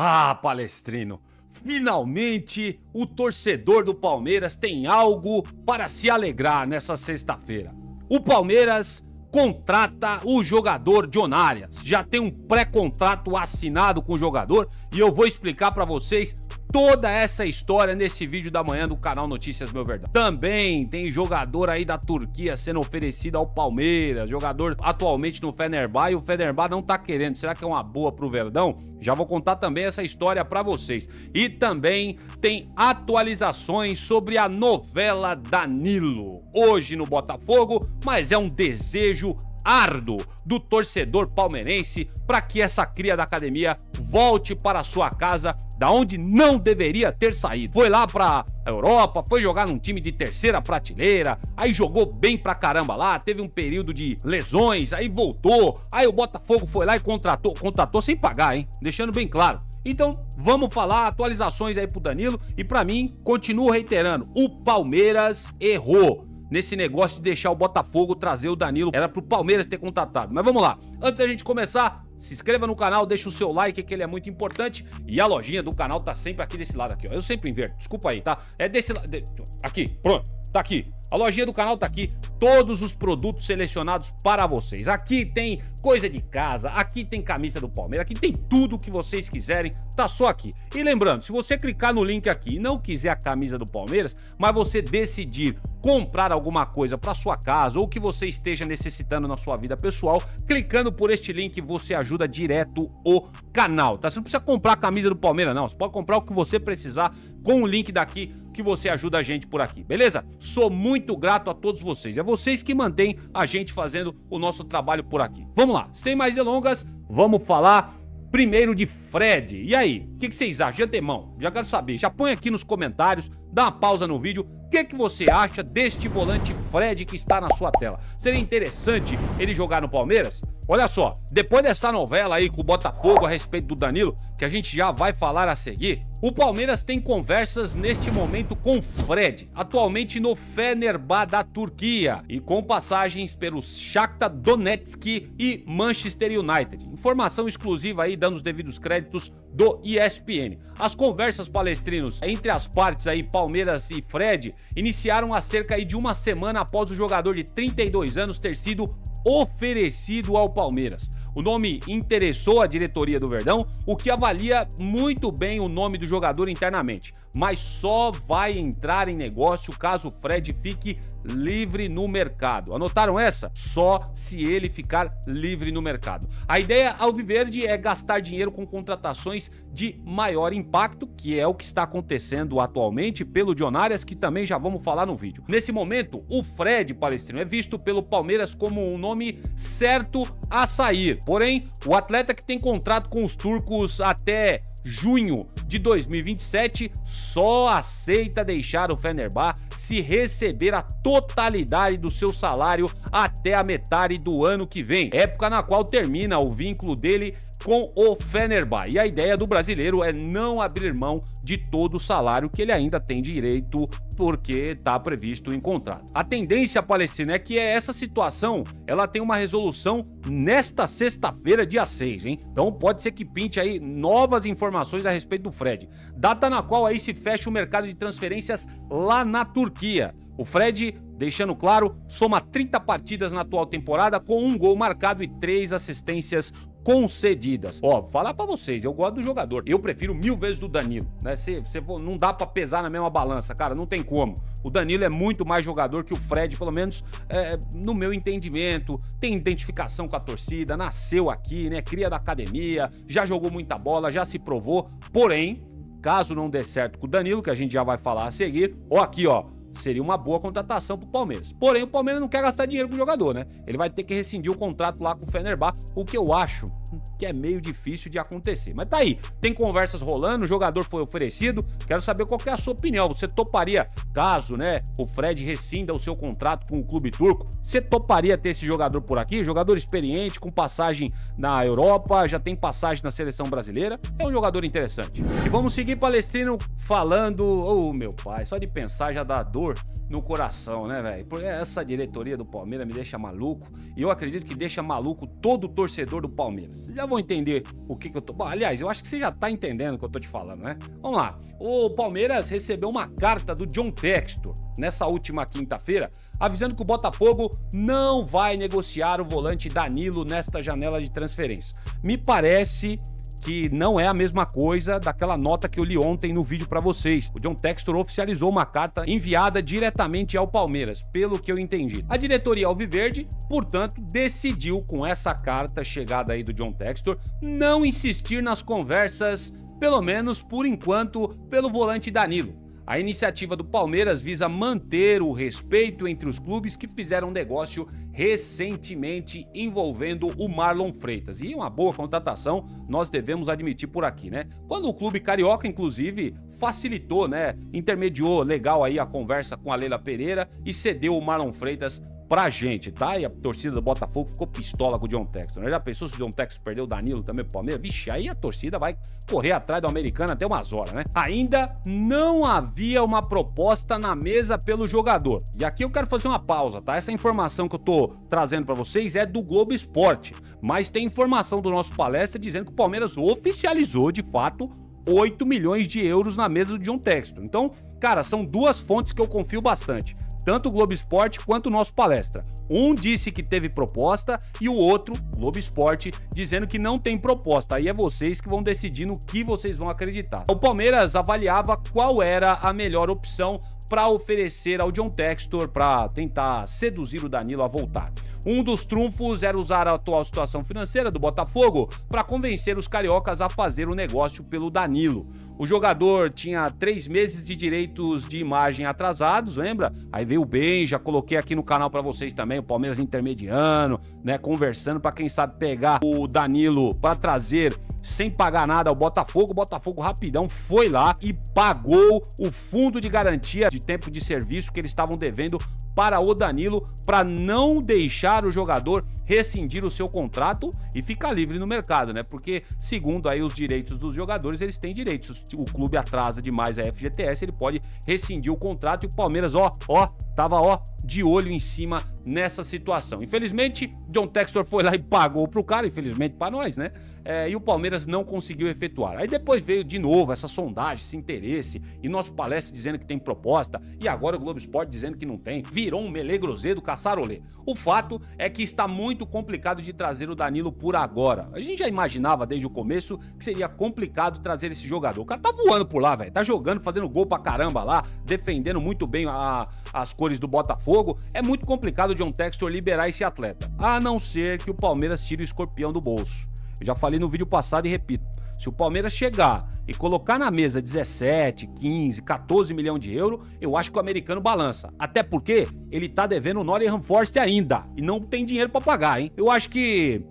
Ah, Palestrino, finalmente o torcedor do Palmeiras tem algo para se alegrar nessa sexta-feira. O Palmeiras contrata o jogador John Arias. Já tem um pré-contrato assinado com o jogador e eu vou explicar para vocês toda essa história nesse vídeo da manhã do canal Notícias Meu Verdão. Também tem jogador aí da Turquia sendo oferecido ao Palmeiras, jogador atualmente no Fenerbahçe e o Fenerbahçe não tá querendo. Será que é uma boa pro Verdão? Já vou contar também essa história pra vocês. E também tem atualizações sobre a novela Danilo. Hoje no Botafogo, mas é um desejo árduo do torcedor palmeirense para que essa cria da academia volte para sua casa, da onde não deveria ter saído. Foi lá pra Europa, foi jogar num time de terceira prateleira, aí jogou bem pra caramba lá, teve um período de lesões, aí voltou, aí o Botafogo foi lá e contratou sem pagar, hein? Deixando bem claro. Então, vamos falar atualizações aí pro Danilo e pra mim, continuo reiterando, o Palmeiras errou nesse negócio de deixar o Botafogo trazer o Danilo. Era pro Palmeiras ter contratado. Mas vamos lá. Antes da gente começar, se inscreva no canal, deixa o seu like, que ele é muito importante. E a lojinha do canal tá sempre aqui desse lado aqui, ó. Eu sempre inverto, desculpa aí, tá? É desse lado. Aqui, pronto. Tá aqui. A lojinha do canal tá aqui. Todos os produtos selecionados para vocês. Aqui tem coisa de casa, aqui tem camisa do Palmeiras, aqui tem tudo que vocês quiserem, tá só aqui. E lembrando, se você clicar no link aqui e não quiser a camisa do Palmeiras, mas você decidir comprar alguma coisa para sua casa ou que você esteja necessitando na sua vida pessoal, clicando por este link você ajuda direto o canal, tá? Você não precisa comprar a camisa do Palmeiras não, você pode comprar o que você precisar com o link daqui que você ajuda a gente por aqui, beleza? Sou muito grato a todos vocês, é vocês que mantêm a gente fazendo o nosso trabalho por aqui. Vamos lá, sem mais delongas, vamos falar primeiro de Fred. E aí, o que vocês acham de antemão? Já quero saber, já põe aqui nos comentários, dá uma pausa no vídeo. O que você acha deste volante Fred que está na sua tela? Seria interessante ele jogar no Palmeiras? Olha só, depois dessa novela aí com o Botafogo a respeito do Danilo, que a gente já vai falar a seguir, o Palmeiras tem conversas neste momento com Fred, atualmente no Fenerbahçe da Turquia, e com passagens pelos Shakhtar Donetsk e Manchester United. Informação exclusiva aí, dando os devidos créditos do ESPN. As conversas, palestrinos, entre as partes aí, Palmeiras e Fred, iniciaram há cerca aí de uma semana após o jogador de 32 anos ter sido oferecido ao Palmeiras. O nome interessou a diretoria do Verdão, o que avalia muito bem o nome do jogador internamente, mas só vai entrar em negócio caso o Fred fique livre no mercado. Anotaram essa? Só se ele ficar livre no mercado. A ideia alviverde é gastar dinheiro com contratações de maior impacto, que é o que está acontecendo atualmente pelo John Arias, que também já vamos falar no vídeo. Nesse momento, o Fred, palestrino, é visto pelo Palmeiras como um nome certo a sair. Porém, o atleta que tem contrato com os turcos até junho de 2027 só aceita deixar o Fenerbahçe se receber a totalidade do seu salário até a metade do ano que vem, época na qual termina o vínculo dele com o Fenerbahçe. E a ideia do brasileiro é não abrir mão de todo o salário que ele ainda tem direito, porque está previsto em contrato. A tendência, Palestina, é que essa situação ela tem uma resolução nesta sexta-feira, dia 6, hein? Então pode ser que pinte aí novas informações a respeito do Fred. Data na qual aí se fecha o mercado de transferências lá na Turquia. O Fred, deixando claro, soma 30 partidas na atual temporada com 1 gol marcado e 3 assistências concedidas. Ó, falar pra vocês, eu gosto do jogador, eu prefiro 1000 vezes do Danilo, né? Não dá pra pesar na mesma balança, cara, não tem como. O Danilo é muito mais jogador que o Fred, pelo menos no meu entendimento, tem identificação com a torcida, nasceu aqui, né? Cria da academia, já jogou muita bola, já se provou, porém, caso não dê certo com o Danilo, que a gente já vai falar a seguir, ó aqui, ó, seria uma boa contratação pro Palmeiras. Porém, o Palmeiras não quer gastar dinheiro com o jogador, né? Ele vai ter que rescindir o contrato lá com o Fenerbahçe, o que eu acho que é meio difícil de acontecer. Mas tá aí, tem conversas rolando, o jogador foi oferecido, quero saber qual que é a sua opinião. Você toparia, caso, né, o Fred rescinda o seu contrato com o clube turco, você toparia ter esse jogador por aqui? Jogador experiente, com passagem na Europa, já tem passagem na seleção brasileira, é um jogador interessante. E vamos seguir, palestrino, falando, oh meu pai, só de pensar já dá dor no coração, né, velho? Porque essa diretoria do Palmeiras me deixa maluco. E eu acredito que deixa maluco todo torcedor do Palmeiras. Vocês já vão entender o que eu tô... Bom, aliás, eu acho que você já tá entendendo o que eu tô te falando, né? Vamos lá. O Palmeiras recebeu uma carta do John Textor nessa última quinta-feira, avisando que o Botafogo não vai negociar o volante Danilo nesta janela de transferência. Me parece que não é a mesma coisa daquela nota que eu li ontem no vídeo pra vocês. O John Textor oficializou uma carta enviada diretamente ao Palmeiras, pelo que eu entendi. A diretoria alviverde, portanto, decidiu com essa carta chegada aí do John Textor não insistir nas conversas, pelo menos por enquanto, pelo volante Danilo. A iniciativa do Palmeiras visa manter o respeito entre os clubes que fizeram negócio recentemente envolvendo o Marlon Freitas. E uma boa contratação, nós devemos admitir por aqui, né? Quando o clube carioca, inclusive, facilitou, né? Intermediou legal aí a conversa com a Leila Pereira e cedeu o Marlon Freitas pra gente, tá? E a torcida do Botafogo ficou pistola com o John Textor, né? Já pensou se o John Textor perdeu o Danilo também pro Palmeiras? Vixe, aí a torcida vai correr atrás do americano até umas horas, né? Ainda não havia uma proposta na mesa pelo jogador. E aqui eu quero fazer uma pausa, tá? Essa informação que eu tô trazendo pra vocês é do Globo Esporte, mas tem informação do nosso palestra dizendo que o Palmeiras oficializou, de fato, 8 milhões de euros na mesa do John Textor. Então, cara, são duas fontes que eu confio bastante. Tanto o Globo Esporte quanto o nosso palestra. Um disse que teve proposta e o outro, Globo Esporte, dizendo que não tem proposta. Aí é vocês que vão decidir no que vocês vão acreditar. O Palmeiras avaliava qual era a melhor opção para oferecer ao John Textor para tentar seduzir o Danilo a voltar. Um dos trunfos era usar a atual situação financeira do Botafogo para convencer os cariocas a fazer o negócio pelo Danilo. O jogador tinha 3 meses de direitos de imagem atrasados, lembra? Aí veio o bem, já coloquei aqui no canal para vocês também, o Palmeiras intermediando, né, conversando para quem sabe pegar o Danilo para trazer sem pagar nada ao Botafogo. O Botafogo rapidão foi lá e pagou o fundo de garantia de tempo de serviço que eles estavam devendo para o Danilo, para não deixar o jogador rescindir o seu contrato e ficar livre no mercado, né? Porque, segundo aí os direitos dos jogadores, eles têm direitos. Se o clube atrasa demais a FGTS, ele pode rescindir o contrato, e o Palmeiras, tava de olho em cima nessa situação. Infelizmente, John Textor foi lá e pagou pro cara, infelizmente para nós, né? E o Palmeiras não conseguiu efetuar. Aí depois veio de novo essa sondagem, esse interesse, e nosso palestra dizendo que tem proposta, e agora o Globo Esporte dizendo que não tem. Virou um melegrosê do caçarolê. O fato é que está muito complicado de trazer o Danilo por agora. A gente já imaginava desde o começo que seria complicado trazer esse jogador. O cara tá voando por lá, velho. Tá jogando, fazendo gol pra caramba lá, defendendo muito bem as cores do Botafogo. É muito complicado o John Textor liberar esse atleta, a não ser que o Palmeiras tire o escorpião do bolso. Eu já falei no vídeo passado e repito. Se o Palmeiras chegar e colocar na mesa 17, 15, 14 milhões de euros, eu acho que o americano balança. Até porque ele tá devendo o Nottingham Forest ainda e não tem dinheiro pra pagar, hein? Eu acho que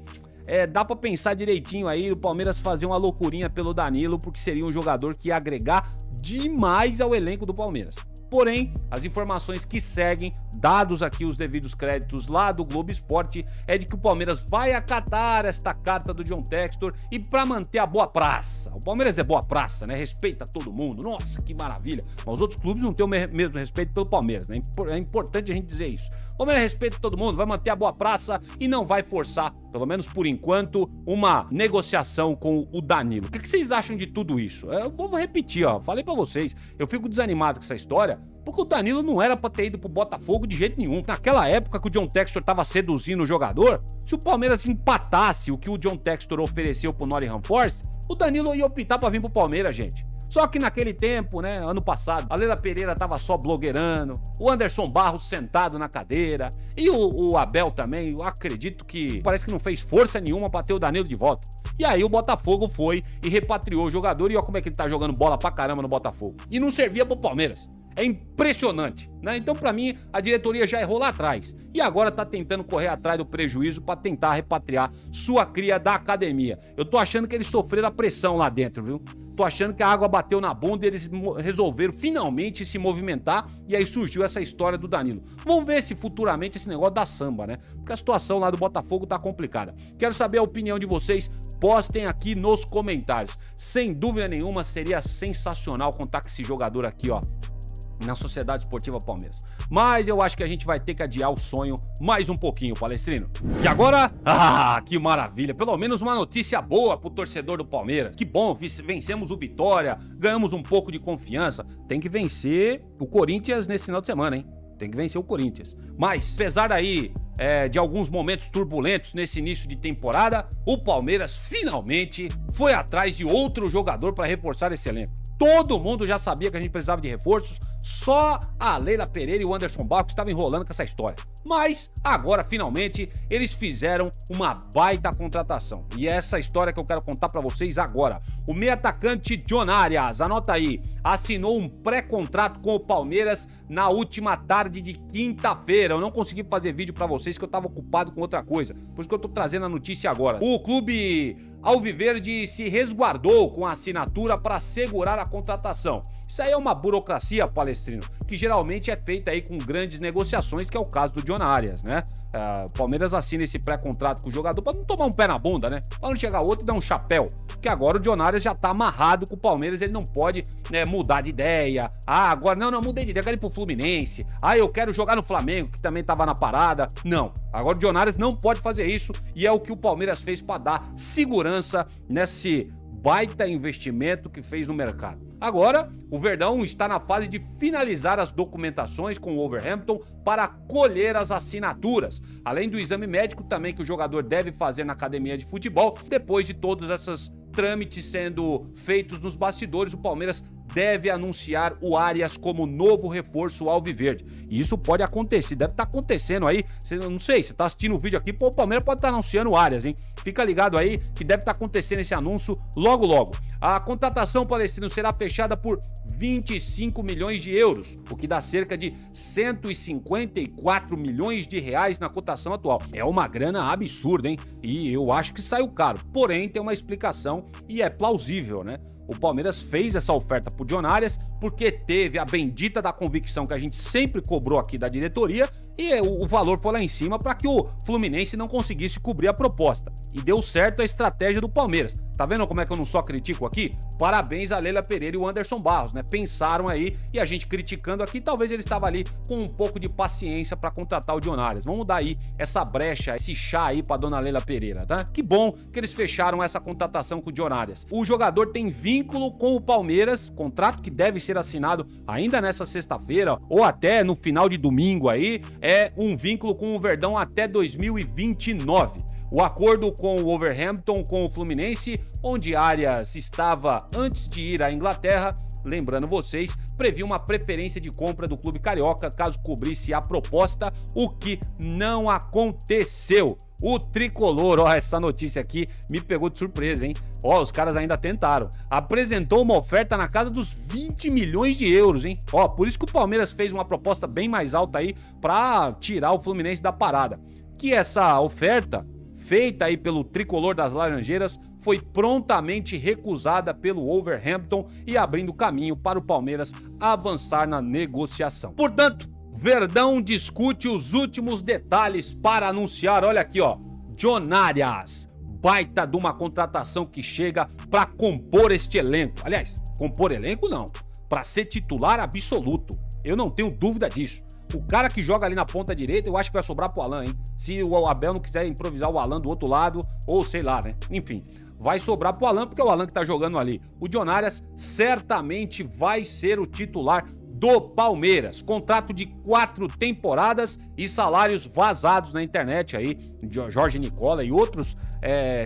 dá pra pensar direitinho aí o Palmeiras fazer uma loucurinha pelo Danilo, porque seria um jogador que ia agregar demais ao elenco do Palmeiras. Porém, as informações que seguem, dados aqui os devidos créditos lá do Globo Esporte, é de que o Palmeiras vai acatar esta carta do John Textor e para manter a boa praça. O Palmeiras é boa praça, né? Respeita todo mundo. Nossa, que maravilha. Mas os outros clubes não têm o mesmo respeito pelo Palmeiras, né? É importante a gente dizer isso. O Palmeiras respeita todo mundo, vai manter a boa praça e não vai forçar, pelo menos por enquanto, uma negociação com o Danilo. O que vocês acham de tudo isso? Eu vou repetir, ó. Falei pra vocês, eu fico desanimado com essa história, porque o Danilo não era pra ter ido pro Botafogo de jeito nenhum. Naquela época que o John Textor tava seduzindo o jogador, se o Palmeiras empatasse o que o John Textor ofereceu pro Nottingham Forest, o Danilo ia optar pra vir pro Palmeiras, gente. Só que naquele tempo, né, ano passado, a Leila Pereira tava só blogueirando, o Anderson Barros sentado na cadeira, e o Abel também, eu acredito que parece que não fez força nenhuma pra ter o Danilo de volta. E aí o Botafogo foi e repatriou o jogador, e olha como é que ele tá jogando bola pra caramba no Botafogo. E não servia pro Palmeiras. É impressionante, né? Então, pra mim, a diretoria já errou lá atrás. E agora tá tentando correr atrás do prejuízo pra tentar repatriar sua cria da academia. Eu tô achando que eles sofreram a pressão lá dentro, viu? Tô achando que a água bateu na bunda e eles resolveram finalmente se movimentar, e aí surgiu essa história do Danilo. Vamos ver se futuramente esse negócio dá samba, né? Porque a situação lá do Botafogo tá complicada. Quero saber a opinião de vocês, postem aqui nos comentários. Sem dúvida nenhuma, seria sensacional contar com esse jogador aqui, ó, na Sociedade Esportiva Palmeiras. Mas eu acho que a gente vai ter que adiar o sonho mais um pouquinho, Palestrino. E agora, que maravilha, pelo menos uma notícia boa pro torcedor do Palmeiras. Que bom, vencemos o Vitória, ganhamos um pouco de confiança. Tem que vencer o Corinthians nesse final de semana, hein? Tem que vencer o Corinthians. Mas, apesar aí de alguns momentos turbulentos nesse início de temporada, o Palmeiras finalmente foi atrás de outro jogador para reforçar esse elenco. Todo mundo já sabia que a gente precisava de reforços, só a Leila Pereira e o Anderson Barros estavam enrolando com essa história. Mas agora, finalmente, eles fizeram uma baita contratação. E é essa história que eu quero contar pra vocês agora. O meio atacante John Arias, anota aí, assinou um pré-contrato com o Palmeiras na última tarde de quinta-feira. Eu não consegui fazer vídeo pra vocês que eu tava ocupado com outra coisa. Por isso que eu tô trazendo a notícia agora. O clube alviverde se resguardou com a assinatura para segurar a contratação. Isso aí é uma burocracia, Palestrino, que geralmente é feita aí com grandes negociações, que é o caso do John Arias, né? O Palmeiras assina esse pré-contrato com o jogador para não tomar um pé na bunda, né? Para não chegar outro e dar um chapéu. Porque agora o John Arias já tá amarrado com o Palmeiras, ele não pode, né, mudar de ideia. Agora não mudei de ideia, eu quero ir pro Fluminense. Eu quero jogar no Flamengo, que também tava na parada. Não, agora o John Arias não pode fazer isso e é o que o Palmeiras fez para dar segurança nesse baita investimento que fez no mercado. Agora, o Verdão está na fase de finalizar as documentações com o Wolverhampton para colher as assinaturas, além do exame médico também que o jogador deve fazer na academia de futebol. Depois de todos esses trâmites sendo feitos nos bastidores, o Palmeiras deve anunciar o Arias como novo reforço alviverde. E isso pode acontecer, deve estar acontecendo aí. Não sei, você está assistindo o vídeo aqui, o Palmeiras pode estar anunciando o Arias, hein? Fica ligado aí que deve estar acontecendo esse anúncio logo logo. A contratação, Palestrino, será fechada por 25 milhões de euros, o que dá cerca de 154 milhões de reais na cotação atual. É uma grana absurda, hein? E eu acho que saiu caro, porém tem uma explicação e é plausível, né? O Palmeiras fez essa oferta pro John Arias porque teve a bendita da convicção que a gente sempre cobrou aqui da diretoria e o valor foi lá em cima para que o Fluminense não conseguisse cobrir a proposta. E deu certo a estratégia do Palmeiras. Tá vendo como é que eu não só critico aqui? Parabéns a Leila Pereira e o Anderson Barros, né? Pensaram aí e a gente criticando aqui, talvez ele estava ali com um pouco de paciência para contratar o John Arias. Vamos dar aí essa brecha, esse chá aí pra dona Leila Pereira, tá? Que bom que eles fecharam essa contratação com o John Arias. O jogador tem vínculo com o Palmeiras, contrato que deve ser assinado ainda nessa sexta-feira ou até no final de domingo aí, é um vínculo com o Verdão até 2029. O acordo com o Wolverhampton, com o Fluminense, onde Arias estava antes de ir à Inglaterra, lembrando vocês, previa uma preferência de compra do clube carioca caso cobrisse a proposta, o que não aconteceu. O tricolor, essa notícia aqui me pegou de surpresa, hein? Os caras ainda tentaram. Apresentou uma oferta na casa dos 20 milhões de euros, hein? Por isso que o Palmeiras fez uma proposta bem mais alta aí para tirar o Fluminense da parada. Que essa oferta feita aí pelo tricolor das Laranjeiras foi prontamente recusada pelo Wolverhampton e abrindo caminho para o Palmeiras avançar na negociação. Portanto, Verdão discute os últimos detalhes para anunciar, olha aqui, John Arias, baita de uma contratação que chega para compor este elenco. Aliás, compor elenco não, para ser titular absoluto. Eu não tenho dúvida disso. O cara que joga ali na ponta direita, eu acho que vai sobrar pro Alan, hein? Se o Abel não quiser improvisar o Alan do outro lado, ou sei lá, né? Enfim, vai sobrar pro Alan, porque é o Alan que tá jogando ali. O John Arias certamente vai ser o titular do Palmeiras. Contrato de 4 temporadas e salários vazados na internet aí. Jorge Nicola e outros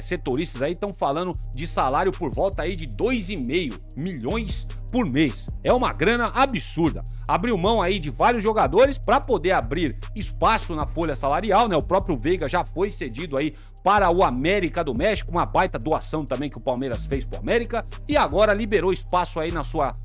setoristas aí estão falando de salário por volta aí de 2,5 milhões por mês. É uma grana absurda. Abriu mão aí de vários jogadores para poder abrir espaço na folha salarial, né? O próprio Veiga já foi cedido aí para o América do México, uma baita doação também que o Palmeiras fez pro América, e agora liberou espaço aí na sua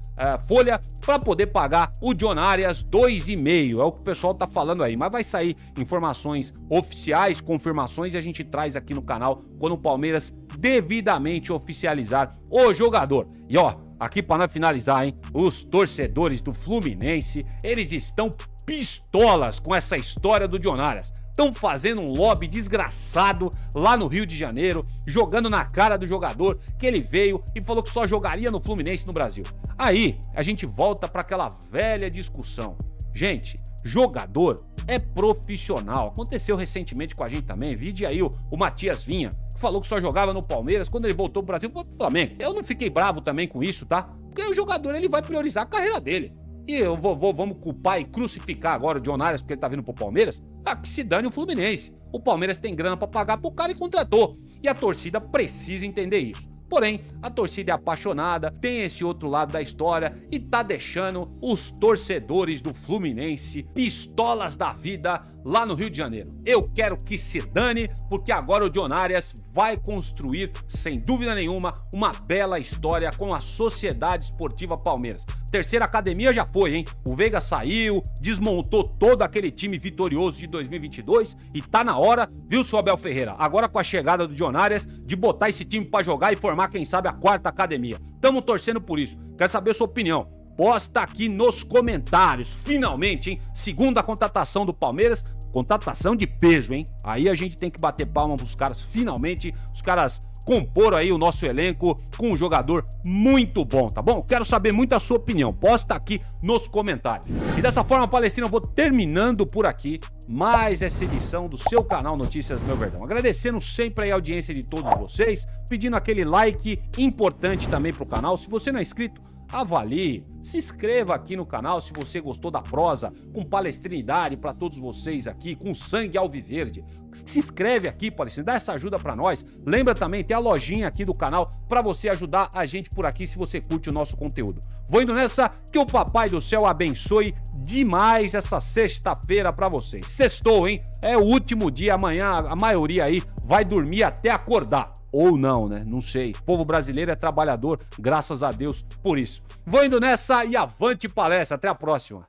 folha para poder pagar o John Arias 2,5, é o que o pessoal tá falando aí, mas vai sair informações oficiais, confirmações, e a gente traz aqui no canal quando o Palmeiras devidamente oficializar o jogador. E aqui para nós finalizar, hein, os torcedores do Fluminense, eles estão pistolas com essa história do John Arias. Estão fazendo um lobby desgraçado lá no Rio de Janeiro, jogando na cara do jogador que ele veio e falou que só jogaria no Fluminense no Brasil. Aí a gente volta para aquela velha discussão. Gente, jogador é profissional. Aconteceu recentemente com a gente também. Vide aí o Matias Vinha, que falou que só jogava no Palmeiras. Quando ele voltou pro Brasil, foi pro Flamengo. Eu não fiquei bravo também com isso, tá? Porque o jogador, ele vai priorizar a carreira dele. E vamos culpar e crucificar agora o John Arias porque ele tá vindo pro Palmeiras? Ah, que se dane o Fluminense. O Palmeiras tem grana pra pagar pro cara e contratou. E a torcida precisa entender isso. Porém, a torcida é apaixonada, tem esse outro lado da história e tá deixando os torcedores do Fluminense pistolas da vida lá no Rio de Janeiro. Eu quero que se dane, porque agora o John Arias vai construir, sem dúvida nenhuma, uma bela história com a Sociedade Esportiva Palmeiras. Terceira academia já foi, hein? O Veiga saiu, desmontou todo aquele time vitorioso de 2022 e tá na hora, viu, seu Abel Ferreira? Agora com a chegada do John Arias, de botar esse time pra jogar e formar, quem sabe, a quarta academia. Tamo torcendo por isso. Quero saber a sua opinião. Posta aqui nos comentários. Finalmente, hein? Segunda contratação do Palmeiras. Contratação de peso, hein? Aí a gente tem que bater palma pros caras. Finalmente, os caras comporam aí o nosso elenco com um jogador muito bom, tá bom? Quero saber muito a sua opinião. Posta aqui nos comentários. E dessa forma, Palestina, eu vou terminando por aqui mais essa edição do seu canal Notícias Meu Verdão. Agradecendo sempre aí a audiência de todos vocês, pedindo aquele like importante também pro canal. Se você não é inscrito, avalie, se inscreva aqui no canal se você gostou da prosa, com palestrinidade pra todos vocês aqui, com sangue alviverde. Se inscreve aqui, Palestina, dá essa ajuda pra nós. Lembra também, tem a lojinha aqui do canal pra você ajudar a gente por aqui se você curte o nosso conteúdo. Vou indo nessa, que o Papai do Céu abençoe demais essa sexta-feira pra vocês. Sextou, hein? É o último dia, amanhã a maioria aí vai dormir até acordar. Ou não, né? Não sei. O povo brasileiro é trabalhador, graças a Deus por isso. Vou indo nessa e avante palestra. Até a próxima.